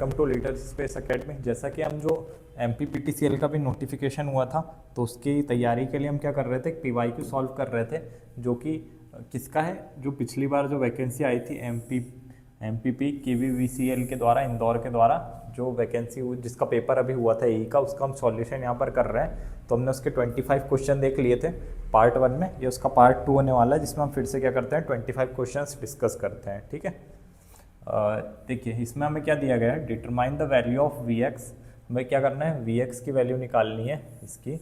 Welcome to little space academy. जैसा कि हम जो MPPTCL का भी नोटिफिकेशन हुआ था तो उसकी तैयारी के लिए हम क्या कर रहे थे, PYQ सॉल्व कर रहे थे, जो कि किसका है, जो पिछली बार जो वैकेंसी आई थी MPP KVVCL के द्वारा, इंदौर के द्वारा जो वैकेंसी हुई, जिसका पेपर अभी हुआ था EE का, उसका हम सॉल्यूशन यहाँ पर कर रहे हैं। तो हमने उसके 25 क्वेश्चन देख लिए थे पार्ट 1 में। ये उसका पार्ट 2 होने वाला है, जिसमें हम फिर से क्या करते हैं, 25 क्वेश्चन डिस्कस करते हैं। ठीक है, देखिए इसमें हमें क्या दिया गया है, determine the value of Vx। हमें क्या करना है, Vx की वैल्यू निकालनी है इसकी।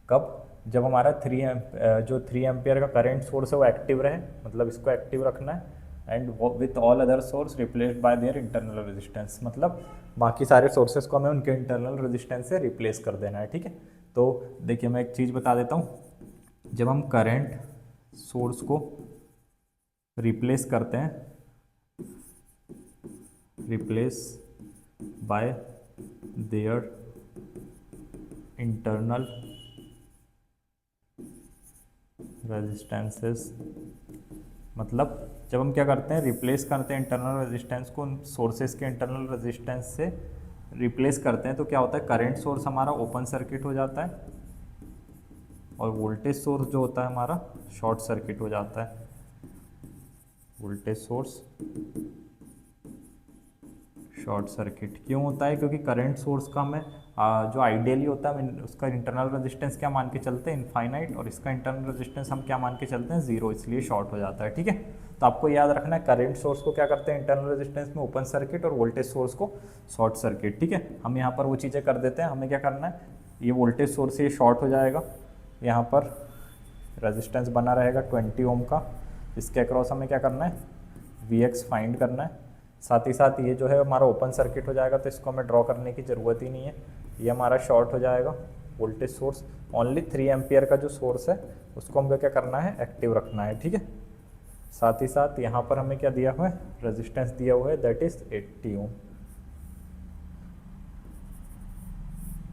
कब? जब हमारा 3 एम्पियर का करंट सोर्स है वो एक्टिव रहे, मतलब इसको एक्टिव रखना है, and with all other source replaced by their internal resistance, मतलब बाकी सारे सोर्सेज को हमें उनके इंटरनल रेजिस्टेंस से रिप्लेस कर देना है। ठीक है, तो देखिए मैं एक चीज़ बता देता हूँ, जब हम करंट सोर्स को रिप्लेस करते हैं, replace by their internal resistances, मतलब जब हम क्या करते हैं, रिप्लेस करते हैं इंटरनल रेजिस्टेंस को सोर्सेस के इंटरनल रेजिस्टेंस से रिप्लेस करते हैं, तो क्या होता है, करंट सोर्स हमारा ओपन सर्किट हो जाता है और वोल्टेज सोर्स जो होता है हमारा शॉर्ट सर्किट हो जाता है। वोल्टेज सोर्स शॉर्ट सर्किट क्यों होता है? क्योंकि करंट सोर्स का हमें जो आइडियली होता है उसका इंटरनल रेजिस्टेंस क्या मान के चलते हैं, इनफाइनाइट, और इसका इंटरनल रेजिस्टेंस हम क्या मान के चलते हैं, 0, इसलिए शॉर्ट हो जाता है। ठीक है, तो आपको याद रखना है, करंट सोर्स को क्या करते हैं इंटरनल रेजिस्टेंस में ओपन सर्किट, और वोल्टेज सोर्स को शॉर्ट सर्किट। ठीक है, हम यहाँ पर वो चीज़ें कर देते हैं। हमें क्या करना है, ये वोल्टेज सोर्स ये शॉर्ट हो जाएगा, यहाँ पर रेजिस्टेंस बना रहेगा 20 ओम का, इसके अक्रॉस हमें क्या करना है, Vx फाइंड करना है। साथ ही साथ ये जो है हमारा ओपन सर्किट हो जाएगा, तो इसको हमें ड्रॉ करने की ज़रूरत ही नहीं है, ये हमारा शॉर्ट हो जाएगा वोल्टेज सोर्स। ओनली 3 एम्पियर का जो सोर्स है उसको हमें क्या करना है, एक्टिव रखना है। ठीक है, साथ ही साथ यहाँ पर हमें क्या दिया हुआ है, रेजिस्टेंस दिया हुआ है, दैट इज़ 80 ओम।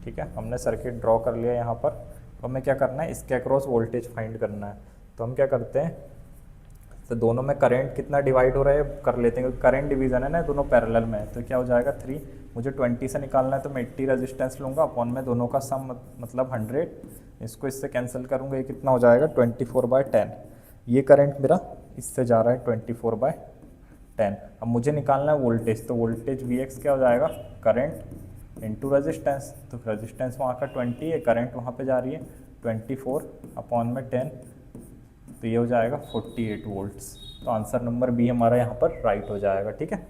ठीक है, हमने सर्किट ड्रॉ कर लिया यहाँ पर। तो हमें क्या करना है, इसके अक्रॉस वोल्टेज फाइंड करना है। तो हम क्या करते हैं, तो दोनों में करंट कितना डिवाइड हो रहा है कर लेते हैं, क्योंकि करंट डिवीजन है ना, दोनों पैरेलल में है। तो क्या हो जाएगा, 3, मुझे 20 से निकालना है तो मैं 80 रेजिस्टेंस लूँगा, अपॉन में दोनों का सम मतलब 100, इसको इससे कैंसिल करूँगा, ये कितना हो जाएगा 24/10। ये करंट मेरा इससे जा रहा है 24/10। अब मुझे निकालना है वोल्टेज, तो वोल्टेज Vx क्या हो जाएगा, करंट इंटू रेजिस्टेंस। तो रेजिस्टेंस वहाँ का 20 है, करंट वहाँ पर जा रही है 24/10, तो ये हो जाएगा 48 वोल्ट्स। तो आंसर नंबर बी हमारा यहाँ पर राइट हो जाएगा। ठीक है,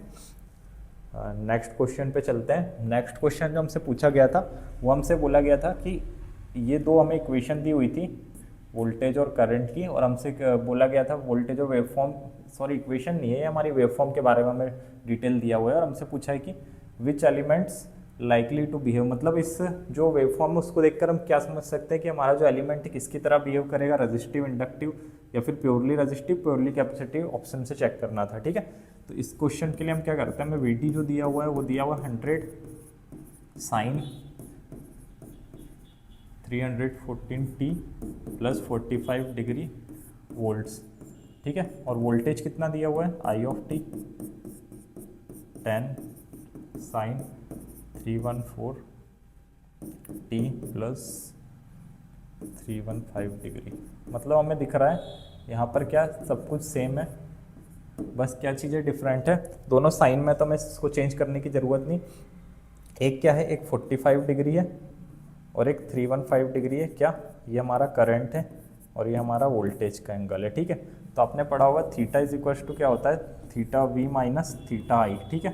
नेक्स्ट क्वेश्चन पे चलते हैं। नेक्स्ट क्वेश्चन जो हमसे पूछा गया था, वो हमसे बोला गया था कि ये दो हमें इक्वेशन दी हुई थी वोल्टेज और करंट की, और हमसे बोला गया था वोल्टेज और वेवफॉर्म, सॉरी इक्वेशन नहीं है, हमारी वेवफॉर्म के बारे में हमें डिटेल दिया हुआ है, और हमसे पूछा है कि which elements likely to behave, मतलब इस जो वेवफॉर्म है उसको देखकर हम क्या समझ सकते हैं कि हमारा जो एलिमेंट है किसकी तरह बिहेव करेगा, रेजिस्टिव, इंडक्टिव, या फिर purely resistive, purely capacitive, option से चेक करना था। ठीक है, तो इस क्वेश्चन के लिए हम क्या करते हैं, हमें VT जो दिया हुआ है वो दिया हुआ 100 sign 314t plus 45 degree volts. ठीक है, और वोल्टेज कितना दिया हुआ है, I of t 10 sine 314t plus 315 degree. मतलब हमें दिख रहा है यहाँ पर क्या सब कुछ सेम है, बस क्या चीज़ें डिफरेंट है, दोनों साइन में, तो हमें इसको चेंज करने की ज़रूरत नहीं। एक क्या है, एक 45 डिग्री है और एक 315 डिग्री है। क्या? ये हमारा करंट है और ये हमारा वोल्टेज का एंगल है। ठीक है, तो आपने पढ़ा होगा थीटा इज इक्वल टू क्या होता है, थीटा वी माइनस थीटा आई। ठीक है,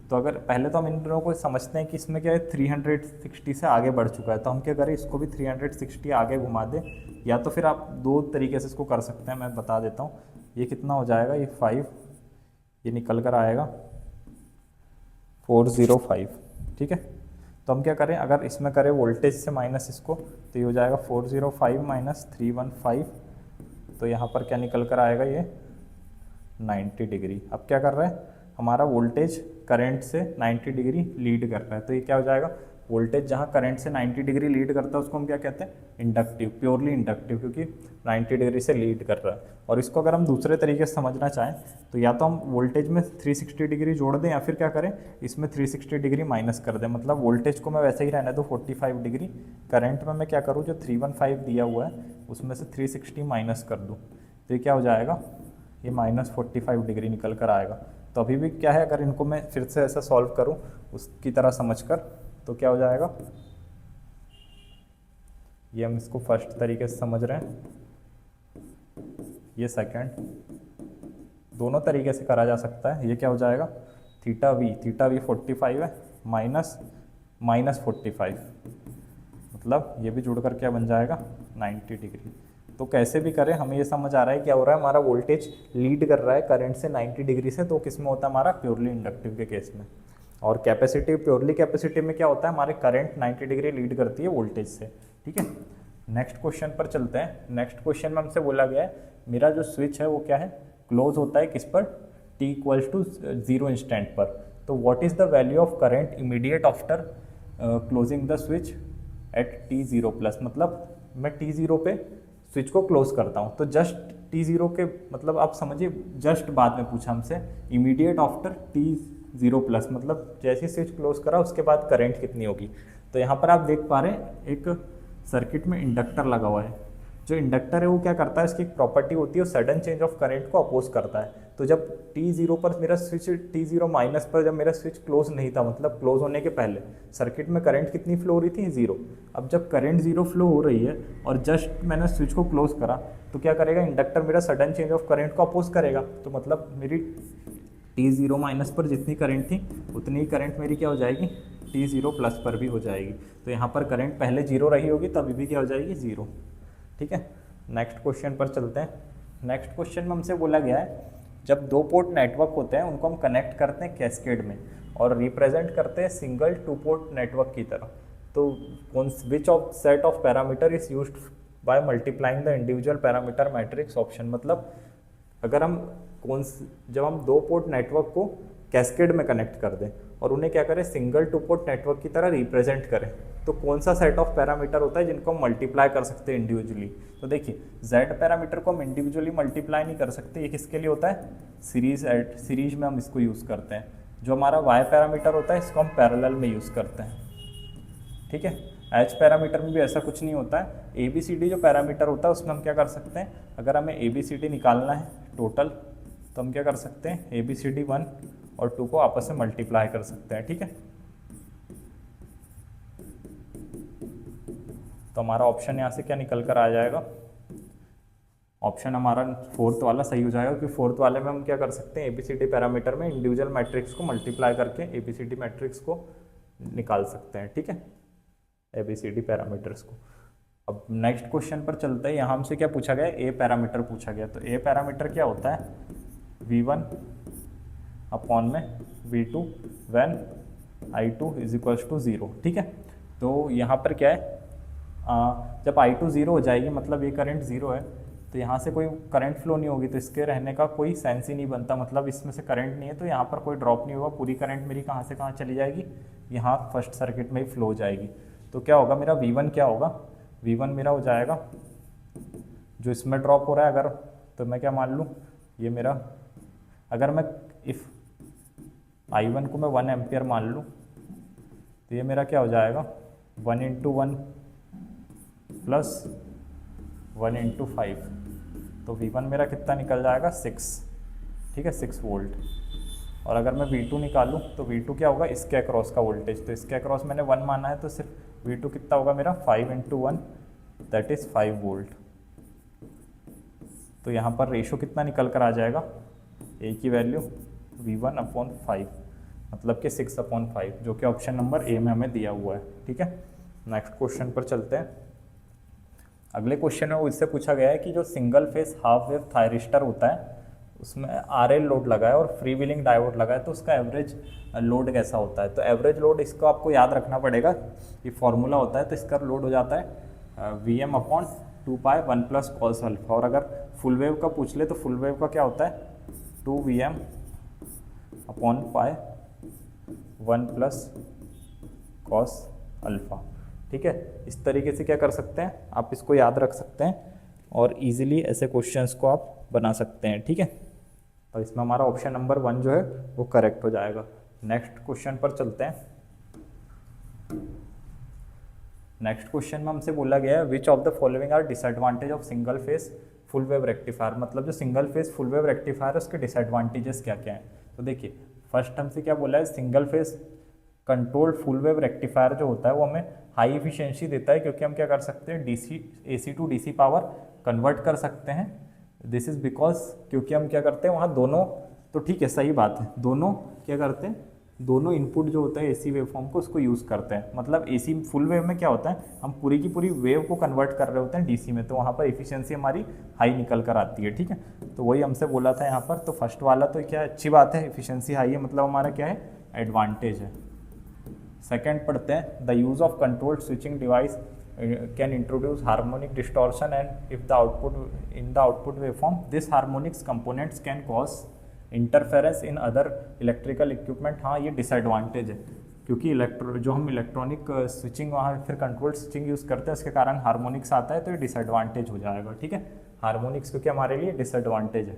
तो अगर पहले तो हम इन दोनों को समझते हैं कि इसमें क्या है 360 से आगे बढ़ चुका है, तो हम क्या करें, इसको भी 360 आगे घुमा दें, या तो फिर आप दो तरीके से इसको कर सकते हैं, मैं बता देता हूँ। ये कितना हो जाएगा, ये 5, ये निकल कर आएगा 405। ठीक है, तो हम क्या करें, अगर इसमें करें वोल्टेज से माइनस इसको, तो ये हो जाएगा 405 माइनस 315, तो यहाँ पर क्या निकल कर आएगा, ये 90 डिग्री। अब क्या कर रहा है, हमारा वोल्टेज करंट से 90 डिग्री लीड कर रहा है, तो ये क्या हो जाएगा वोल्टेज जहाँ करंट से 90 डिग्री लीड करता है उसको हम क्या कहते हैं, इंडक्टिव, प्योरली इंडक्टिव, क्योंकि 90 डिग्री से लीड कर रहा है। और इसको अगर हम दूसरे तरीके से समझना चाहें तो या तो हम वोल्टेज में 360 डिग्री जोड़ दें या फिर क्या करें, इसमें 360 डिग्री माइनस कर दें। मतलब वोल्टेज को मैं वैसे ही रहने दूँ 45 डिग्री, करंट में मैं क्या करूँ, जो 315 दिया हुआ है उसमें से 360 माइनस कर दूँ, तो ये क्या हो जाएगा, ये -45 डिग्री निकल कर आएगा। तो अभी भी क्या है, अगर इनको मैं फिर से ऐसा सॉल्व करूं उसकी तरह समझकर, तो क्या हो जाएगा, ये हम इसको फर्स्ट तरीके से समझ रहे हैं, ये सेकंड, दोनों तरीके से करा जा सकता है। ये क्या हो जाएगा, थीटा वी 45 है माइनस 45, मतलब ये भी जुड़कर क्या बन जाएगा 90 डिग्री। तो कैसे भी करें हमें ये समझ आ रहा है क्या हो रहा है, हमारा वोल्टेज लीड कर रहा है करंट से 90 डिग्री से, तो किस में होता है, हमारा प्योरली इंडक्टिव के केस में। और कैपेसिटिव, प्योरली कैपेसिटिव में क्या होता है, हमारे करंट 90 डिग्री लीड करती है वोल्टेज से। ठीक है, नेक्स्ट क्वेश्चन पर चलते हैं। नेक्स्ट क्वेश्चन में हमसे बोला गया है मेरा जो स्विच है वो क्या है, क्लोज होता है किस पर, t = 0 इंस्टेंट पर। तो what is the value of current immediate after closing the switch at t0+, मतलब मैं t0 पे स्विच को क्लोज करता हूँ, तो जस्ट t0 के, मतलब आप समझिए जस्ट बाद में पूछा हमसे, इमीडिएट आफ्टर t0+, मतलब जैसे स्विच क्लोज करा उसके बाद करंट कितनी होगी। तो यहाँ पर आप देख पा रहे हैं एक सर्किट में इंडक्टर लगा हुआ है। जो इंडक्टर है वो क्या करता है, इसकी एक प्रॉपर्टी होती है, वो सडन चेंज ऑफ करंट को अपोज करता है। तो जब t0 पर मेरा स्विच, t0- पर जब मेरा स्विच क्लोज नहीं था, मतलब क्लोज होने के पहले सर्किट में करंट कितनी फ्लो हो रही थी, 0। अब जब करंट 0 फ्लो हो रही है और जस्ट मैंने स्विच को क्लोज करा, तो क्या करेगा, इंडक्टर मेरा सडन चेंज ऑफ करंट को अपोज करेगा। तो मतलब मेरी t0- पर जितनी करंट थी उतनी ही करंट मेरी क्या हो जाएगी, t0+ पर भी हो जाएगी। तो यहाँ पर करंट पहले 0 रही होगी तो अभी भी क्या हो जाएगी, 0। ठीक है, नेक्स्ट क्वेश्चन पर चलते हैं। नेक्स्ट क्वेश्चन में हमसे बोला गया है जब 2 पोर्ट नेटवर्क होते हैं उनको हम कनेक्ट करते हैं कैस्केड में और रिप्रेजेंट करते हैं सिंगल 2 पोर्ट नेटवर्क की तरह। तो which of set of parameter is used by multiplying the individual parameter matrix option. मतलब अगर हम जब हम 2 पोर्ट नेटवर्क को कैस्केड में कनेक्ट कर दें और उन्हें क्या करें, सिंगल 2 पोर्ट नेटवर्क की तरह रिप्रेजेंट करें, तो कौन सा सेट ऑफ पैरामीटर होता है जिनको हम मल्टीप्लाई कर सकते हैं इंडिविजुअली। तो देखिए z पैरामीटर को हम इंडिविजुअली मल्टीप्लाई नहीं कर सकते, ये किसके लिए होता है, सीरीज में हम इसको यूज़ करते हैं। जो हमारा y पैरामीटर होता है इसको हम पैरेलल में यूज़ करते हैं। ठीक है, h पैरामीटर में भी ऐसा कुछ नहीं होता है। ABCD जो पैरामीटर होता है उसमें हम क्या कर सकते हैं, अगर हमें ABCD निकालना है टोटल, तो हम क्या कर सकते हैं, ABCD 1 और 2 को आपस में मल्टीप्लाई कर सकते हैं। ठीक है, तो हमारा ऑप्शन यहाँ से क्या निकल कर आ जाएगा, ऑप्शन हमारा 4th वाला सही हो जाएगा, क्योंकि 4th वाले में हम क्या कर सकते हैं, ABCD पैरामीटर में इंडिविजुअल मैट्रिक्स को मल्टीप्लाई करके ABCD मैट्रिक्स को निकाल सकते हैं। ठीक है, ABCD पैरामीटर्स को। अब नेक्स्ट क्वेश्चन पर चलते हैं। यहाँ हमसे क्या पूछा गया, ए पैरामीटर पूछा गया। तो ए पैरामीटर क्या होता है, V1 अपॉन में V2 व्हेन I2 = 0। ठीक है, तो यहाँ पर क्या है, जब I2 0 हो जाएगी, मतलब ये करंट 0 है, तो यहाँ से कोई करंट फ्लो नहीं होगी, तो इसके रहने का कोई सेंस ही नहीं बनता। मतलब इसमें से करंट नहीं है तो यहाँ पर कोई ड्रॉप नहीं होगा, पूरी करंट मेरी कहाँ से कहाँ चली जाएगी, यहाँ फर्स्ट सर्किट में ही फ्लो हो जाएगी। तो क्या होगा मेरा V1, क्या होगा, V1 मेरा हो जाएगा जो इसमें ड्रॉप हो रहा है, अगर तो मैं क्या मान लूँ, ये मेरा, अगर मैं इफ़ I1 को मैं 1 एम्पियर मान लूँ, तो ये मेरा क्या हो जाएगा, 1 × 1 प्लस 1 × 5, तो V1 मेरा कितना निकल जाएगा, 6। ठीक है, 6 वोल्ट। और अगर मैं V2 निकालूँ तो V2 क्या होगा, इसके अक्रॉस का वोल्टेज, तो इसके अक्रॉस मैंने 1 माना है, तो सिर्फ V2 कितना होगा मेरा, 5 × 1 दैट इज़ 5 वोल्ट। तो यहाँ पर रेशो कितना निकल कर आ जाएगा, ए की वैल्यू V1/5, मतलब कि 6/5, जो कि ऑप्शन नंबर ए में हमें दिया हुआ है। ठीक है, नेक्स्ट क्वेश्चन पर चलते हैं। अगले क्वेश्चन में वो इससे पूछा गया है कि जो single face half wave thyristor होता है उसमें RL लोड लगा है और फ्री व्हीलिंग डायोड लगा है, तो उसका एवरेज लोड कैसा होता है। तो एवरेज लोड इसको आपको याद रखना पड़ेगा, ये फॉर्मूला होता है। तो इसका लोड हो जाता है Vm/2π 1 + cos α, और अगर फुल वेव का पूछ ले तो फुल वेव का क्या होता है, 2Vm/π 1 + cos अल्फ़ा। ठीक है, इस तरीके से क्या कर सकते हैं, आप इसको याद रख सकते हैं और इजीली ऐसे क्वेश्चंस को आप बना सकते हैं। ठीक है, तो इसमें हमारा ऑप्शन नंबर 1 जो है वो करेक्ट हो जाएगा। नेक्स्ट क्वेश्चन पर चलते हैं। नेक्स्ट क्वेश्चन में हमसे बोला गया है which of the following are disadvantage of single phase full wave rectifier, मतलब जो single phase full wave rectifier है उसके डिसएडवांटेजेस क्या क्या हैं। तो देखिए फर्स्ट हमसे क्या बोला है, single phase controlled full wave rectifier जो होता है वो हमें हाई इफिशिएंसी देता है, क्योंकि हम क्या कर सकते हैं DC AC to DC power convert कर सकते हैं। दिस इज बिकॉज क्योंकि हम क्या करते हैं वहाँ दोनों, तो ठीक है सही बात है, दोनों क्या करते हैं, दोनों इनपुट जो होता है एसी वेवफॉर्म को उसको यूज़ करते हैं। मतलब एसी फुल वेव में क्या होता है, हम पूरी की पूरी वेव को कन्वर्ट कर रहे होते हैं डीसी में, तो वहाँ पर एफिशिएंसी हमारी हाई निकल कर आती है। ठीक है, तो वही हमसे बोला था यहाँ पर। तो फर्स्ट वाला तो क्या अच्छी बात है, एफिशिएंसी हाई है, मतलब हमारा क्या है एडवांटेज है। सेकेंड पढ़ते हैं, the use of controlled switching device can introduce harmonic distortion and if the output waveform this harmonics components can cause interference in other electrical equipment। हाँ ये डिसएडवांटेज है, क्योंकि जो हम इलेक्ट्रॉनिक स्विचिंग वहाँ फिर कंट्रोल स्विचिंग यूज़ करते हैं उसके कारण हार्मोनिक्स आता है, तो ये डिसएडवांटेज हो जाएगा। ठीक है, हार्मोनिक्स क्योंकि हमारे लिए डिसएडवांटेज है।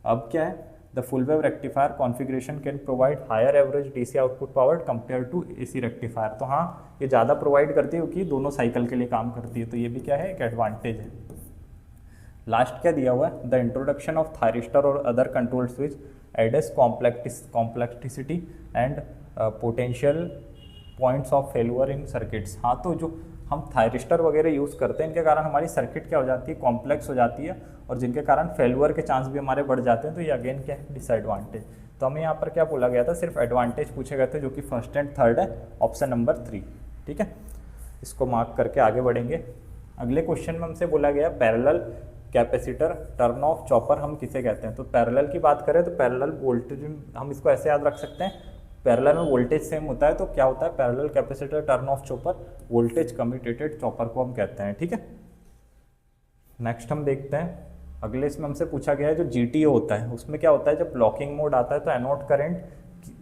अब क्या है, the full wave rectifier configuration can provide higher average DC output power compare to AC rectifier. तो हाँ ये ज़्यादा प्रोवाइड करती है क्योंकि दोनों साइकिल के लिए काम करती है, तो ये भी क्या है एक एडवांटेज है। लास्ट क्या दिया हुआ है, द इंट्रोडक्शन ऑफ थायरिस्टर और other control switch adds complexity and potential points of failure in circuits. हाँ तो जो हम थायरिस्टर वगैरह यूज़ करते हैं इनके कारण हमारी सर्किट क्या हो जाती है, कॉम्प्लेक्स हो जाती है, और जिनके कारण फेल्यूर के चांस भी हमारे बढ़ जाते हैं, तो ये अगेन क्या है डिसएडवांटेज। तो हमें यहाँ पर क्या बोला गया था, सिर्फ एडवांटेज पूछे गए थे जो कि फर्स्ट एंड थर्ड है, ऑप्शन नंबर 3। ठीक है, इसको मार्क करके आगे बढ़ेंगे। अगले क्वेश्चन में हमसे बोला गया parallel capacitor turn off chopper हम किसे कहते हैं। तो पैरेलल की बात करें तो पैरेलल वोल्टेज हम इसको ऐसे याद रख सकते हैं, पैरेलल में वोल्टेज सेम होता है, तो क्या होता है parallel capacitor turn off chopper voltage commutated chopper को हम कहते हैं। ठीक है, नेक्स्ट हम देखते हैं अगले, इसमें हमसे पूछा गया है जो जीटीओ होता है उसमें क्या होता है, जब ब्लॉकिंग मोड आता है तो एनोड करंट,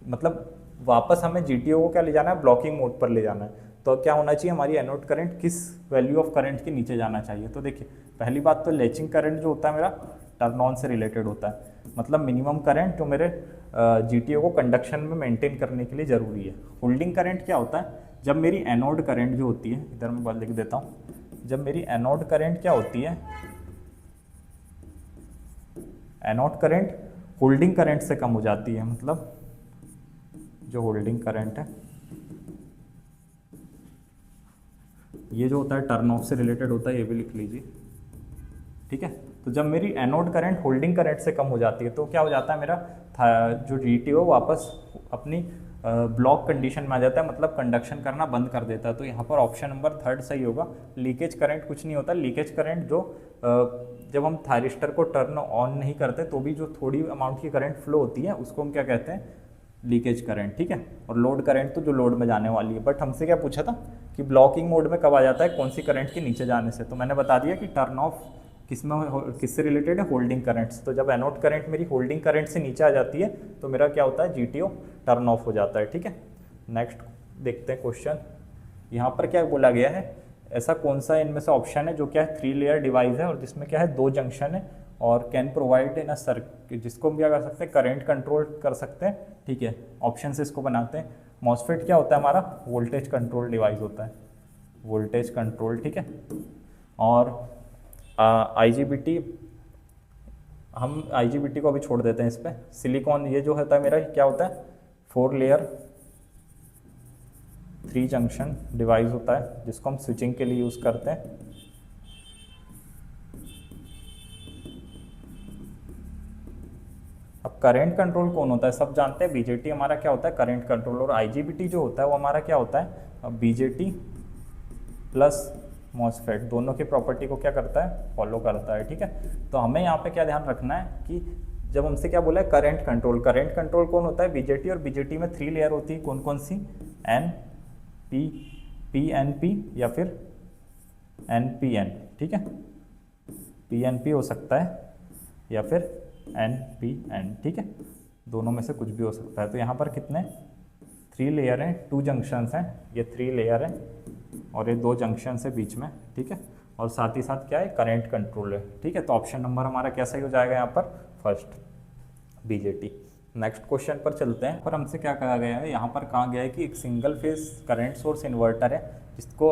मतलब वापस हमें जीटीओ को क्या ले जाना है, ब्लॉकिंग मोड पर ले जाना है, तो क्या होना चाहिए, हमारी एनोड करंट किस वैल्यू ऑफ करंट के नीचे जाना चाहिए। तो देखिए पहली बात तो लैचिंग करंट जो होता है मेरा टर्न ऑन से रिलेटेड होता है, मतलब मिनिमम करंट जो मेरे जीटीओ को कंडक्शन में मेंटेन करने के लिए ज़रूरी है। होल्डिंग करंट क्या होता है, जब मेरी एनोड करंट जो होती है, इधर मैं बात लिख देता हूँ, जब मेरी एनोड करंट क्या होती है, एनोड करंट होल्डिंग करंट से कम हो जाती है, मतलब जो होल्डिंग करंट है ये जो होता है टर्न ऑफ से रिलेटेड होता है, ये भी लिख लीजिए। ठीक है, तो जब मेरी एनोड करंट होल्डिंग करंट से कम हो जाती है तो क्या हो जाता है, मेरा जो जीटीओ वापस अपनी ब्लॉक कंडीशन में आ जाता है, मतलब कंडक्शन करना बंद कर देता है। तो यहाँ पर ऑप्शन नंबर 3 सही होगा। लीकेज करंट कुछ नहीं होता, लीकेज करंट जो जब हम थायरिस्टर को टर्न ऑन नहीं करते तो भी जो थोड़ी अमाउंट की करंट फ्लो होती है उसको हम क्या कहते हैं, लीकेज करंट। ठीक है, और लोड करंट तो जो लोड में जाने वाली है। बट हमसे क्या पूछा था कि ब्लॉकिंग मोड में कब आ जाता है, कौन सी करंट के नीचे जाने से, तो मैंने बता दिया कि टर्न ऑफ किससे रिलेटेड है, होल्डिंग करंट्स। तो जब एनोड करंट मेरी होल्डिंग करंट से नीचे आ जाती है तो मेरा क्या होता है, जीटीओ टर्न ऑफ हो जाता है। ठीक है, नेक्स्ट देखते हैं क्वेश्चन। यहाँ पर क्या बोला गया है, ऐसा कौन सा इनमें से ऑप्शन है जो क्या है 3 लेयर डिवाइस है और जिसमें क्या है 2 जंक्शन है और can provide in a circuit, जिसको हम क्या कर सकते हैं करंट कंट्रोल कर सकते हैं। ठीक है, ऑप्शन से इसको बनाते हैं। मॉसफेट क्या होता है हमारा, वोल्टेज कंट्रोल डिवाइस होता है, वोल्टेज कंट्रोल। ठीक है, और आईजीबीटी, हम आईजीबीटी को अभी छोड़ देते हैं इस पर। सिलिकॉन ये जो होता है मेरा क्या होता है, 4 लेयर 3 जंक्शन डिवाइस होता है जिसको हम स्विचिंग के लिए यूज़ करते हैं। अब करंट कंट्रोल कौन होता है, सब जानते हैं बीजेटी हमारा क्या होता है करंट कंट्रोल, और आईजीबीटी जो होता है वो हमारा क्या होता है बीजेटी प्लस मॉसफेट, दोनों की प्रॉपर्टी को क्या करता है, फॉलो करता है। ठीक है, तो हमें यहाँ पे क्या ध्यान रखना है कि जब हमसे क्या बोला है करंट कंट्रोल, करंट कंट्रोल कौन होता है बीजेटी, और बीजेटी में 3 लेयर होती है, कौन कौन सी, N P P N P या फिर एन पी एन। ठीक है, पी एन पी हो सकता है या फिर एन पी एन। ठीक है, दोनों में से कुछ भी हो सकता है। तो यहाँ पर कितने 3 लेयर हैं, 2 जंक्शंस हैं, ये 3 लेयर है और ये 2 जंक्शन है बीच में, ठीक है। और साथ ही साथ क्या है, करंट कंट्रोल है, ठीक है। तो ऑप्शन नंबर हमारा क्या सही हो जाएगा यहाँ पर, फर्स्ट, बीजेटी। नेक्स्ट क्वेश्चन पर चलते हैं। पर हमसे क्या कहा गया है, यहाँ पर कहा गया है कि एक single phase current source inverter है जिसको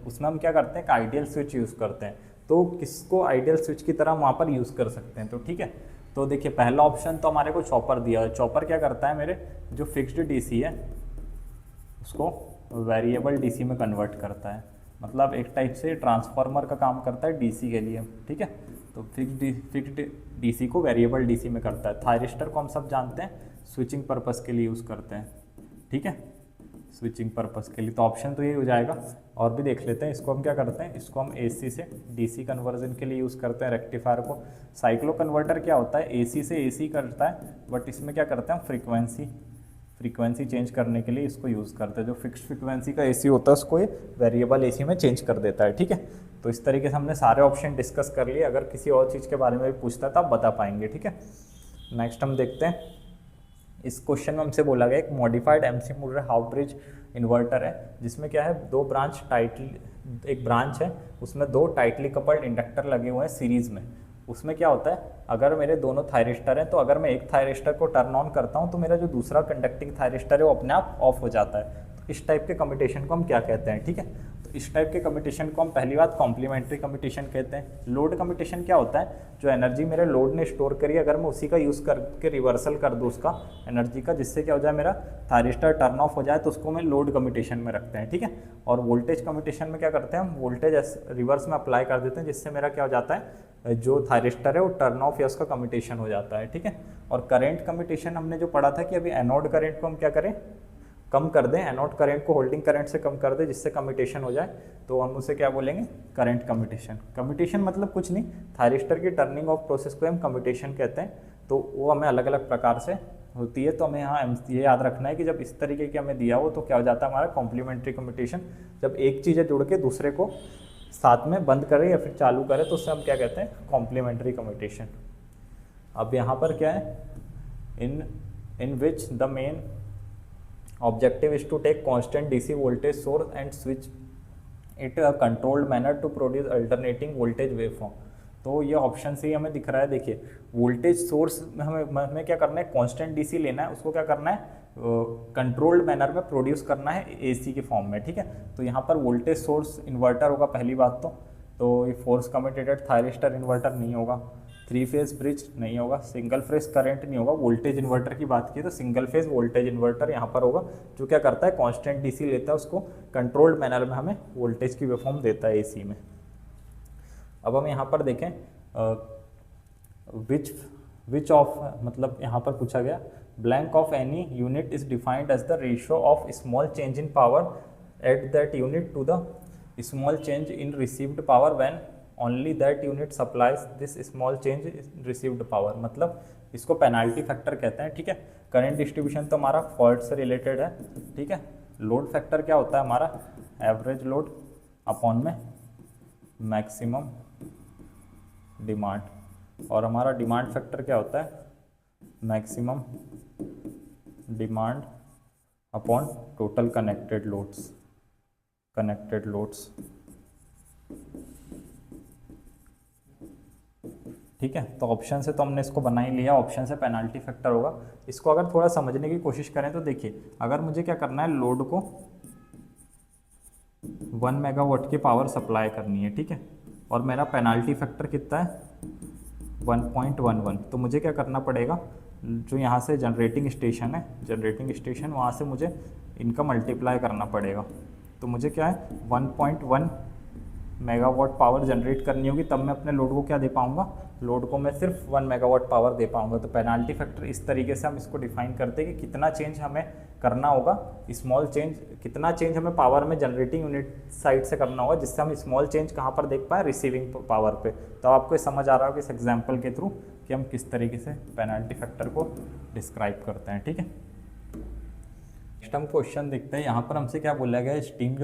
उसमें हम क्या करते हैं, एक आइडियल स्विच यूज़ करते हैं। तो किसको आइडियल स्विच की तरह वहाँ पर यूज़ कर सकते हैं, तो ठीक है। तो देखिए पहला ऑप्शन तो हमारे को चॉपर दिया है। चॉपर क्या करता है, मेरे जो फिक्स्ड डीसी है उसको वेरिएबल डीसी में कन्वर्ट करता है, मतलब एक टाइप से ट्रांसफार्मर का काम करता है डीसी के लिए, ठीक है। तो फिक्स्ड डीसी को वेरिएबल डीसी में करता है। थायरिस्टर को हम सब जानते हैं स्विचिंग पर्पस के लिए यूज़ करते हैं, ठीक है, स्विचिंग पर्पस के लिए। तो ऑप्शन तो ये हो जाएगा। और भी देख लेते हैं, इसको हम क्या करते हैं, इसको हम एसी से डीसी कन्वर्जन के लिए यूज़ करते हैं रेक्टिफायर को। साइक्लो कन्वर्टर क्या होता है, एसी से एसी करता है, बट इसमें क्या करते हैं हम, फ्रीक्वेंसी चेंज करने के लिए इसको यूज़ करते हैं। जो फिक्स्ड फ्रीक्वेंसी का एसी होता है उसको ये वेरिएबल एसी में चेंज कर देता है, ठीक है। तो इस तरीके से हमने सारे ऑप्शन डिस्कस कर लिए। अगर किसी और चीज़ के बारे में भी पूछता है तो आप बता पाएंगे, ठीक है। नेक्स्ट हम देखते हैं, इस क्वेश्चन में हमसे बोला गया एक modified MC Müller half bridge inverter है जिसमें क्या है, दो ब्रांच टाइटली, एक ब्रांच है उसमें 2 टाइटली कपल्ड इंडक्टर लगे हुए हैं सीरीज में। उसमें क्या होता है, अगर मेरे दोनों थायरिस्टर हैं तो अगर मैं एक थायरिस्टर को टर्न ऑन करता हूं तो मेरा जो दूसरा कंडक्टिंग थायरिस्टर है वो अपने आप ऑफ हो जाता है। तो इस टाइप के कम्यूटेशन को हम क्या कहते हैं, ठीक है। तो इस टाइप के कम्यूटेशन को हम पहली बात कॉम्प्लीमेंट्री कम्यूटेशन कहते हैं। लोड कम्यूटेशन क्या होता है, जो एनर्जी मेरे लोड ने स्टोर करी अगर मैं उसी का यूज़ करके रिवर्सल कर दूँ उसका एनर्जी का, जिससे क्या हो जाए मेरा थायरिस्टर टर्न ऑफ हो जाए, तो उसको मैं लोड कम्यूटेशन में रखते हैं, ठीक है। और वोल्टेज कम्यूटेशन में क्या करते हैं हम, वोल्टेज रिवर्स में अप्लाई कर देते हैं, जिससे मेरा क्या हो जाता है, जो थायरिस्टर है वो टर्न ऑफ या उसका कम्यूटेशन हो जाता है, ठीक है। और करंट कम्यूटेशन हमने जो पढ़ा था कि अभी एनोड करंट को हम क्या करें, कम कर दें, एनोड करंट को होल्डिंग करंट से कम कर दें जिससे कम्यूटेशन हो जाए, तो हम उसे क्या बोलेंगे, करंट कम्यूटेशन। कम्यूटेशन मतलब कुछ नहीं, थायरिस्टर की टर्निंग ऑफ प्रोसेस को हम कम्यूटेशन कहते हैं। तो वो हमें अलग अलग प्रकार से होती है। तो हमें यहाँ ये याद रखना है कि जब इस तरीके की हमें दिया हो तो क्या हो जाता है हमारा कॉम्प्लीमेंट्री कम्यूटेशन। जब एक चीज़ें जुड़ के दूसरे को साथ में बंद करें या फिर चालू करें तो उससे हम क्या कहते हैं, कॉम्प्लीमेंट्री कम्यूटेशन। अब यहाँ पर क्या है, in which the main objective is to take constant DC voltage source and switch it a controlled manner to produce alternating voltage waveform। तो ये ऑप्शन से ही हमें दिख रहा है, देखिए वोल्टेज सोर्स में हमें क्या करना है, कांस्टेंट डीसी लेना है, उसको क्या करना है, कंट्रोल्ड मैनर में प्रोड्यूस करना है एसी के फॉर्म में, ठीक है। तो यहाँ पर वोल्टेज सोर्स इन्वर्टर होगा पहली बात तो ये फोर्स कम्यूटेटेड थायरिस्टर इन्वर्टर नहीं होगा, 3 फेज ब्रिज नहीं होगा, सिंगल फेज करंट नहीं होगा। वोल्टेज इन्वर्टर की बात की तो सिंगल फेज वोल्टेज इन्वर्टर यहाँ पर होगा, जो क्या करता है, कांस्टेंट डीसी लेता है, उसको कंट्रोल्ड मैनर में हमें वोल्टेज की वेवफॉर्म देता है एसी में। अब हम यहाँ पर देखें विच ऑफ, मतलब यहाँ पर पूछा गया blank of any unit is defined as the ratio of small change in power at that unit to the small change in received power when only that unit supplies this small change in received power. मतलब इसको penalty factor कहते हैं, ठीक है। Current distribution तो हमारा fault से related है, ठीक है। लोड फैक्टर क्या होता है हमारा, एवरेज लोड अपॉन में मैक्सिमम डिमांड, और हमारा डिमांड फैक्टर क्या होता है, maximum demand upon total connected loads, ठीक है। तो ऑप्शन से तो हमने इसको बना ही लिया, ऑप्शन से पेनाल्टी फैक्टर होगा। इसको अगर थोड़ा समझने की कोशिश करें तो देखिए, अगर मुझे क्या करना है, लोड को 1 मेगावाट की पावर सप्लाई करनी है, ठीक है, और मेरा पेनाल्टी फैक्टर कितना है 1.11, तो मुझे क्या करना पड़ेगा, जो यहाँ से जनरेटिंग स्टेशन वहाँ से मुझे इनका मल्टीप्लाई करना पड़ेगा। तो मुझे क्या है 1.1 मेगावाट पावर जनरेट करनी होगी, तब मैं अपने लोड को क्या दे पाऊँगा, लोड को मैं सिर्फ 1 मेगावाट पावर दे पाऊँगा। तो पेनाल्टी फैक्टर इस तरीके से हम इसको डिफाइन करते हैं कि कितना चेंज हमें करना होगा, स्मॉल चेंज, कितना चेंज हमें पावर में जनरेटिंग यूनिट साइड से करना होगा, जिससे हम स्मॉल चेंज कहाँ पर देख पाए, रिसीविंग पावर पे। तो आपको समझ आ रहा होगा इस एग्जाम्पल के थ्रू कि हम किस तरीके से पेनाल्टी फैक्टर को डिस्क्राइब करते हैं, ठीक है। नेक्स्ट हम क्वेश्चन देखते हैं। यहाँ पर हमसे क्या बोला गया है, स्टीम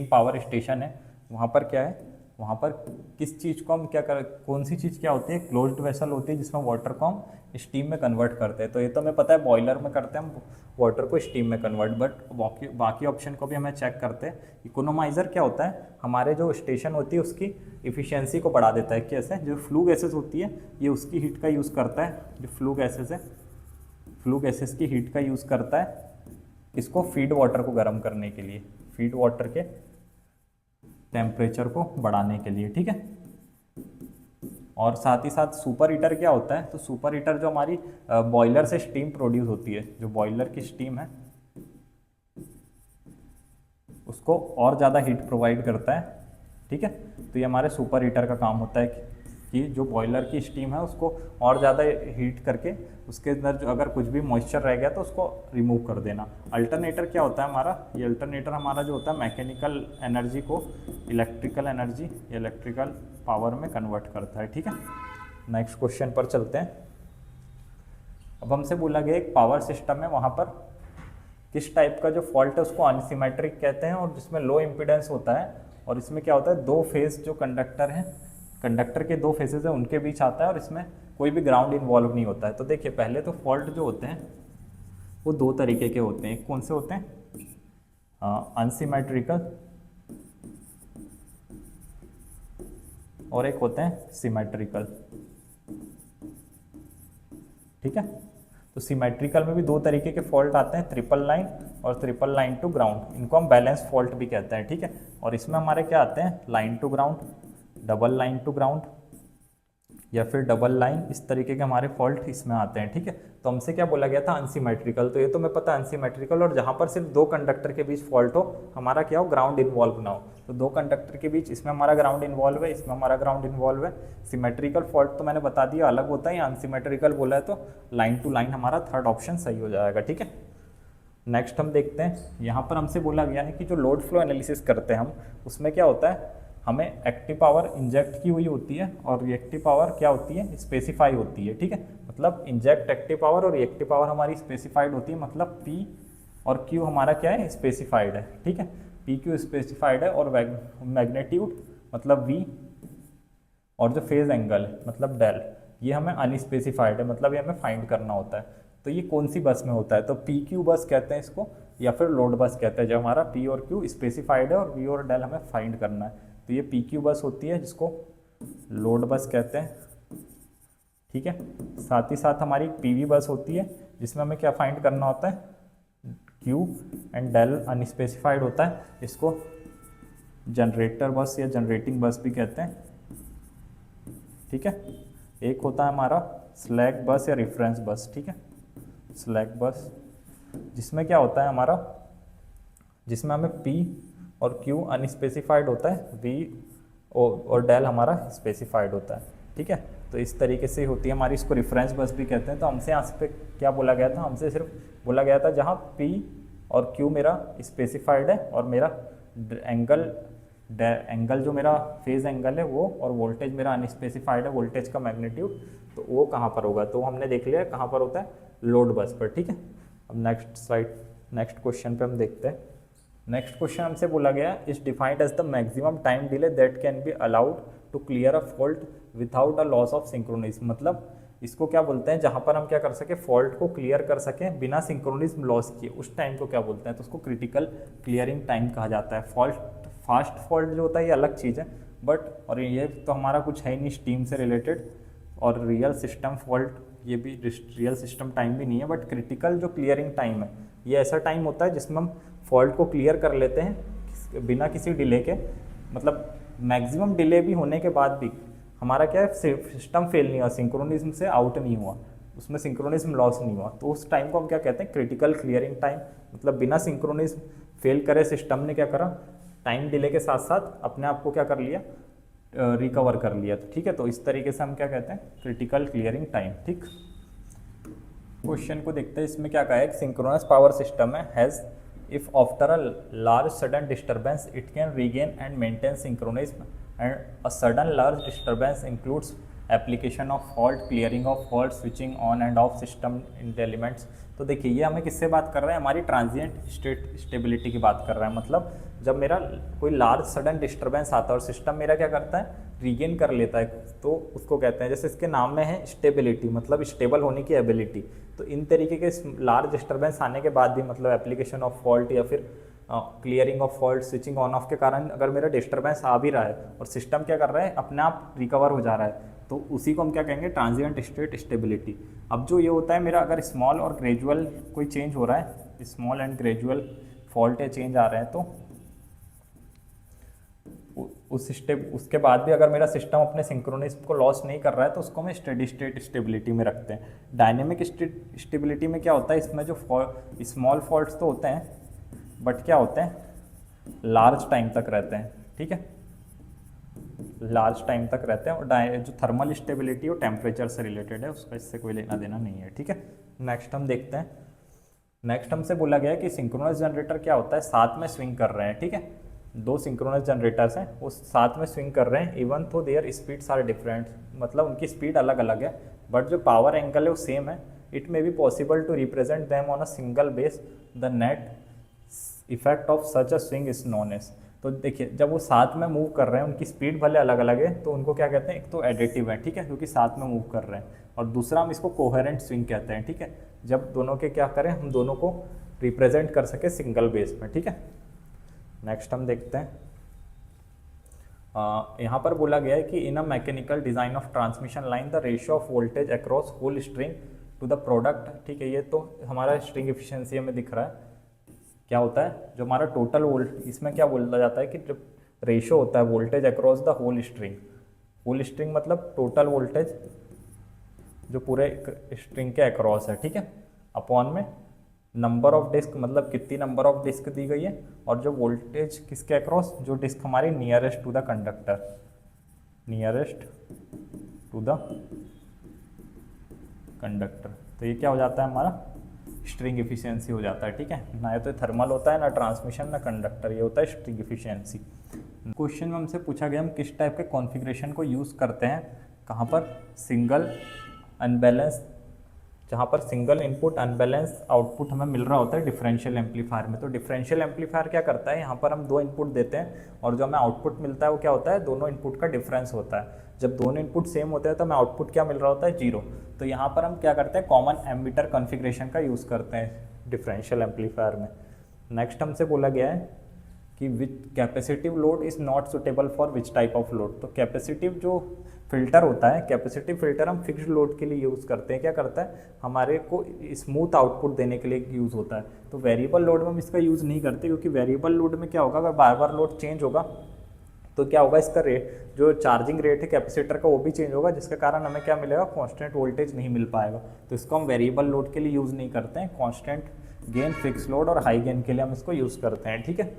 पावर स्टेशन है, वहाँ पर क्या है, वहाँ पर किस चीज़ को हम क्या कर, कौन सी चीज़ क्या होती है, क्लोज्ड वेसल होती है जिसमें वाटर को हम स्टीम में कन्वर्ट करते हैं। तो ये तो हमें पता है बॉयलर में करते हैं हम वाटर को स्टीम में कन्वर्ट, बट बाकी ऑप्शन को भी हमें चेक करते हैं। इकोनोमाइज़र क्या होता है, हमारे जो स्टेशन होती है उसकी इफ़िशियंसी को बढ़ा देता है। कैसे, जो फ्लू गैसेस होती है ये उसकी हीट का यूज़ करता है, जो फ्लू गैसेस है, फ्लू गैसेस की हीट का यूज़ करता है इसको फीड वाटर को गर्म करने के लिए, फीड वाटर के टेम्परेचर को बढ़ाने के लिए, ठीक है। और साथ ही साथ सुपर हीटर क्या होता है, तो सुपर हीटर जो हमारी बॉयलर से स्टीम प्रोड्यूस होती है, जो बॉयलर की स्टीम है उसको और ज़्यादा हीट प्रोवाइड करता है, ठीक है। तो ये हमारे सुपर हीटर का काम होता है कि जो बॉयलर की स्टीम है उसको और ज़्यादा हीट करके उसके अंदर जो अगर कुछ भी मॉइस्चर रह गया तो उसको रिमूव कर देना। अल्टरनेटर क्या होता है हमारा, ये अल्टरनेटर हमारा जो होता है मैकेनिकल एनर्जी को इलेक्ट्रिकल एनर्जी या इलेक्ट्रिकल पावर में कन्वर्ट करता है, ठीक है। नेक्स्ट क्वेश्चन पर चलते हैं। अब हमसे बोला गया एक पावर सिस्टम है, वहाँ पर किस टाइप का जो फॉल्ट है उसको अनसिमेट्रिक कहते हैं और जिसमें लो इम्पिडेंस होता है। और इसमें क्या होता है, दो फेज जो कंडक्टर हैं, कंडक्टर के दो फेजेस हैं उनके बीच आता है और इसमें कोई भी ग्राउंड इन्वॉल्व नहीं होता है। तो देखिए पहले तो फॉल्ट जो होते हैं वो दो तरीके के होते हैं। कौन से होते हैं, अनसिमेट्रिकल और एक होते हैं सिमेट्रिकल, ठीक है। तो सिमेट्रिकल में भी दो तरीके के फॉल्ट आते हैं, ट्रिपल लाइन और ट्रिपल लाइन टू ग्राउंड, इनको हम बैलेंस फॉल्ट भी कहते हैं, ठीक है। और इसमें हमारे क्या आते हैं, line to ground, double line to ground या फिर डबल लाइन, इस तरीके के हमारे फॉल्ट इसमें आते हैं, ठीक है। तो हमसे क्या बोला गया था, अनसिमेट्रिकल, तो ये तो मैं पता है अनसिमेट्रिकल और जहाँ पर सिर्फ दो कंडक्टर के बीच फॉल्ट हो, हमारा क्या हो, ग्राउंड इन्वॉल्व ना हो। तो दो कंडक्टर के बीच इसमें हमारा ग्राउंड इन्वॉल्व है, इसमें हमारा ग्राउंड इन्वॉल्व है। सिमेट्रिकल फॉल्ट तो मैंने बता दिया अलग होता है, या अनसिमेट्रिकल बोला है तो लाइन टू लाइन हमारा थर्ड ऑप्शन सही हो जाएगा, ठीक है। नेक्स्ट हम देखते हैं, यहाँ पर हमसे बोला गया है कि जो लोड फ्लो एनालिसिस करते हैं हम, उसमें क्या होता है, हमें एक्टिव पावर इंजेक्ट की हुई होती है और रिएक्टिव पावर क्या होती है, स्पेसिफाई होती है, ठीक है। मतलब इंजेक्ट एक्टिव पावर और रिएक्टिव पावर हमारी स्पेसिफाइड होती है, मतलब P और Q हमारा क्या है, स्पेसिफाइड है, ठीक है। PQ स्पेसिफाइड है और मैग्नीट्यूड मतलब V और जो फेज एंगल है मतलब डेल, ये हमें अनस्पेसिफाइड है, मतलब ये हमें फाइंड करना होता है। तो ये कौन सी बस में होता है, तो PQ बस कहते हैं इसको या फिर लोड बस कहते हैं, जब हमारा P और Q स्पेसिफाइड है और V और डेल हमें फाइंड करना है। तो ये PQ बस होती है जिसको लोड बस कहते हैं, ठीक है। साथ ही साथ हमारी PV बस होती है जिसमें हमें क्या फाइंड करना होता है, Q एंड डेल अनस्पेसिफाइड होता है, इसको जनरेटर बस या जनरेटिंग बस भी कहते हैं, ठीक है। एक होता है हमारा स्लैक बस या रेफरेंस बस, ठीक है, स्लैक बस, जिसमें क्या होता है हमारा, जिसमें हमें P और Q अनस्पेसिफाइड होता है, V और डेल हमारा स्पेसिफाइड होता है, ठीक है। तो इस तरीके से होती है हमारी, इसको रेफरेंस बस भी कहते हैं। तो हमसे यहाँ पे क्या बोला गया था, हमसे सिर्फ बोला गया था जहाँ P और Q मेरा स्पेसिफाइड है और मेरा एंगल जो मेरा फेज एंगल है वो और वोल्टेज मेरा अनस्पेसिफाइड है, वोल्टेज का मैग्नीट्यूड, तो वो कहाँ पर होगा, तो हमने देख लिया कहाँ पर होता है, लोड बस पर, ठीक है। अब नेक्स्ट स्लाइड, नेक्स्ट क्वेश्चन पे हम देखते हैं। नेक्स्ट क्वेश्चन हमसे बोला गया, is defined as the maximum time delay that can be allowed to clear a fault without a loss of synchronism, मतलब इसको क्या बोलते हैं, जहाँ पर हम क्या कर सके, फॉल्ट को क्लियर कर सकें बिना सिंक्रोनिज्म लॉस किए, उस टाइम को क्या बोलते हैं, तो उसको क्रिटिकल क्लियरिंग टाइम कहा जाता है। फॉल्ट, फास्ट फॉल्ट जो होता है ये अलग चीज़ है, बट और ये तो हमारा कुछ है ही नहीं स्टीम से रिलेटेड, और रियल सिस्टम फॉल्ट ये भी रियल सिस्टम टाइम भी नहीं है, बट क्रिटिकल जो क्लियरिंग टाइम है ये ऐसा टाइम होता है जिसमें हम फॉल्ट को क्लियर कर लेते हैं बिना किसी डिले के, मतलब मैक्सिमम डिले भी होने के बाद भी हमारा क्या है, सिस्टम फेल नहीं हुआ, सिंक्रोनिज्म से आउट नहीं हुआ, उसमें सिंक्रोनिज्म लॉस नहीं हुआ, तो उस टाइम को हम क्या कहते हैं, क्रिटिकल क्लियरिंग टाइम। मतलब बिना सिंक्रोनिज्म फेल करे सिस्टम ने क्या करा, टाइम डिले के साथ साथ अपने आप को क्या कर लिया, रिकवर कर लिया, तो ठीक है। तो इस तरीके से हम क्या कहते हैं, क्रिटिकल क्लियरिंग टाइम, ठीक। क्वेश्चन को देखते हैं, इसमें क्या कहा है, सिंक्रोनस पावर सिस्टम है, has if after a large sudden disturbance it can regain and maintain synchronism, and a sudden large disturbance includes application of fault, clearing of fault, switching on end of system in the elements. तो देखिए ये हमें किससे बात कर रहे हैं, हमारी ट्रांजिएंट स्टेट स्टेबिलिटी की बात कर रहा है। मतलब जब मेरा कोई लार्ज सडन डिस्टर्बेंस आता है और सिस्टम मेरा क्या करता है, रीगेन कर लेता है, तो उसको कहते हैं, जैसे इसके नाम में है स्टेबिलिटी, मतलब स्टेबल होने की एबिलिटी। तो इन तरीके के लार्ज डिस्टर्बेंस आने के बाद भी, मतलब एप्लीकेशन ऑफ फॉल्ट या फिर clearing of fault, switching on off के कारण अगर मेरा डिस्टर्बेंस आ भी रहा है और सिस्टम क्या कर रहा है, अपने आप रिकवर हो जा रहा है, तो उसी को हम क्या कहेंगे, ट्रांजिएंट स्टेट स्टेबिलिटी। अब जो ये होता है मेरा, अगर स्मॉल और ग्रेजुअल कोई चेंज हो रहा है, स्मॉल एंड ग्रेजुअल फॉल्ट या चेंज आ रहे हैं, तो उस स्टेप उसके बाद भी अगर मेरा सिस्टम अपने सिंक्रोनिज्म को लॉस नहीं कर रहा है, तो उसको हम स्टेडी स्टेट स्टेबिलिटी में रखते हैं। डायनेमिक स्टेबिलिटी में क्या होता है, इसमें जो स्मॉल फॉल्ट्स तो होते हैं, बट क्या होते हैं, लार्ज टाइम तक रहते हैं, ठीक है, लार्ज टाइम तक रहते हैं। और जो थर्मल स्टेबिलिटी वो टेम्परेचर से रिलेटेड है, उसका इससे कोई लेना देना नहीं है, ठीक है। नेक्स्ट हम देखते हैं, नेक्स्ट हमसे बोला गया है कि सिंक्रोनस जनरेटर क्या होता है, साथ में स्विंग कर रहे हैं, ठीक है। दो सिंक्रोनस जनरेटर्स हैं, वो साथ में स्विंग कर रहे हैं, इवन तो देयर स्पीड्स आर डिफरेंट, मतलब उनकी स्पीड अलग अलग है, बट जो पावर एंगल है वो सेम है। It may be possible to represent them on a single base, the net effect of such a swing is known as. तो देखिए जब वो साथ में मूव कर रहे हैं, उनकी स्पीड भले अलग अलग है, तो उनको क्या कहते हैं, एक तो एडिटिव है, ठीक है, क्योंकि साथ में मूव कर रहे हैं, और दूसरा हम इसको कोहेरेंट स्विंग कहते हैं, ठीक है, जब दोनों के क्या करें, हम दोनों को रिप्रेजेंट कर सके सिंगल बेस में, ठीक है। नेक्स्ट हम देखते हैं, यहाँ पर बोला गया है कि in a mechanical design of transmission line the ratio of voltage across whole string to the product, ठीक है, ये तो हमारा स्ट्रिंग एफिशिएंसी हमें दिख रहा है। क्या होता है, जो हमारा टोटल वोल्ट, इसमें क्या बोला जाता है कि जब रेशियो होता है voltage across the whole string मतलब टोटल वोल्टेज जो पूरे स्ट्रिंग के अक्रॉस है, ठीक है, अपॉन में नंबर ऑफ डिस्क, मतलब कितनी नंबर ऑफ डिस्क दी गई है, और जो वोल्टेज किसके अक्रॉस, जो डिस्क हमारी nearest to the conductor, nearest to the conductor. तो ये क्या हो जाता है, हमारा स्ट्रिंग एफिशिएंसी हो जाता है, ठीक है। ना ये तो थर्मल होता है, ना ट्रांसमिशन, ना कंडक्टर, ये होता है स्ट्रिंग एफिशिएंसी। क्वेश्चन में हमसे पूछा गया हम किस टाइप के कॉन्फ़िगरेशन को यूज़ करते हैं, कहाँ पर, सिंगल अनबैलेंस, जहाँ पर सिंगल इनपुट अनबैलेंस आउटपुट हमें मिल रहा होता है डिफरेंशियल एम्पलीफायर में। तो डिफरेंशियल एम्पलीफायर क्या करता है, यहाँ पर हम दो इनपुट देते हैं और जो हमें आउटपुट मिलता है वो क्या होता है, दोनों इनपुट का डिफरेंस होता है। जब दोनों इनपुट सेम होते हैं तो हमें आउटपुट क्या मिल रहा होता है, 0। तो यहाँ पर हम क्या करते हैं, कॉमन एमीटर कॉन्फ़िगरेशन का यूज़ करते हैं डिफरेंशियल एम्पलीफायर में। नेक्स्ट हमसे बोला गया है कि which capacitive load is not suitable for which type of load. तो कैपेसिटिव जो फिल्टर होता है, कैपेसिटिव फिल्टर हम फिक्स्ड लोड के लिए यूज़ करते हैं, क्या करता है, हमारे को स्मूथ आउटपुट देने के लिए यूज़ होता है। तो वेरिएबल लोड में हम इसका यूज़ नहीं करते, क्योंकि वेरिएबल लोड में क्या होगा, अगर बार बार लोड चेंज होगा तो क्या होगा, इसका रेट, जो चार्जिंग रेट है कैपेसिटर का, वो भी चेंज होगा, जिसके कारण हमें क्या मिलेगा, कांस्टेंट वोल्टेज नहीं मिल पाएगा। तो इसको हम वेरिएबल लोड के लिए यूज़ नहीं करते हैं, कांस्टेंट गेन, फिक्स लोड और हाई गेन के लिए हम इसको यूज़ करते हैं, ठीक है।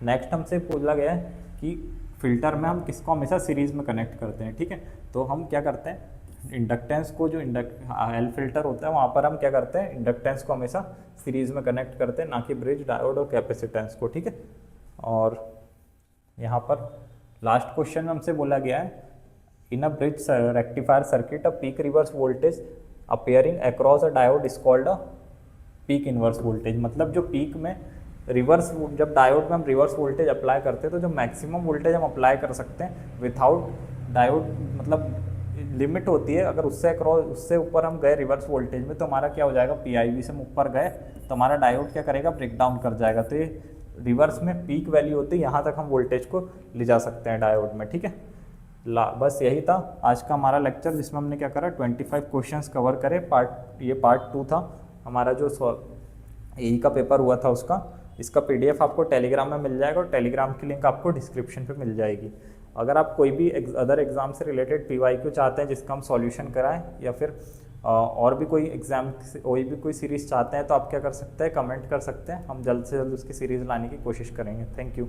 नेक्स्ट हमसे बोला गया है कि फिल्टर में हम किसको हमेशा सीरीज़ में कनेक्ट करते हैं, ठीक है। तो हम क्या करते हैं, इंडक्टेंस को, जो एल फिल्टर होता है वहाँ पर हम क्या करते हैं, इंडक्टेंस को हमेशा सीरीज़ में कनेक्ट करते हैं, ना कि ब्रिज, डायोड और कैपेसिटेंस को, ठीक है। और यहाँ पर लास्ट क्वेश्चन में हमसे बोला गया है, in a bridge rectifier circuit a peak reverse voltage appearing across a diode is called a peak inverse voltage. मतलब जो पीक में रिवर्स, जब डायोड में हम रिवर्स वोल्टेज अप्लाई करते हैं, तो जो मैक्सिमम वोल्टेज हम अप्लाई कर सकते हैं विथआउट डायोड, मतलब लिमिट होती है, अगर उससे अक्रॉस, उससे ऊपर हम गए रिवर्स वोल्टेज में, तो हमारा क्या हो जाएगा, PIV से हम ऊपर गए तो हमारा डायोड क्या करेगा, ब्रेक डाउन कर जाएगा। तो ये रिवर्स में पीक वैल्यू होती है, यहाँ तक हम वोल्टेज को ले जा सकते हैं डायोड में, ठीक है। बस यही था आज का हमारा लेक्चर, जिसमें हमने क्या करा, 25 क्वेश्चंस कवर करे। ये पार्ट 2 था हमारा, जो AE का पेपर हुआ था उसका। इसका PDF आपको टेलीग्राम में मिल जाएगा, और टेलीग्राम की लिंक आपको डिस्क्रिप्शन पे मिल जाएगी। अगर आप कोई भी अदर एग्ज़ाम से रिलेटेड PYQ चाहते हैं जिसका हम सॉल्यूशन कराएं, या फिर और भी कोई एग्ज़ाम, कोई सीरीज़ चाहते हैं, तो आप क्या कर सकते हैं, कमेंट कर सकते हैं, हम जल्द से जल्द उसकी सीरीज़ लाने की कोशिश करेंगे। Thank you.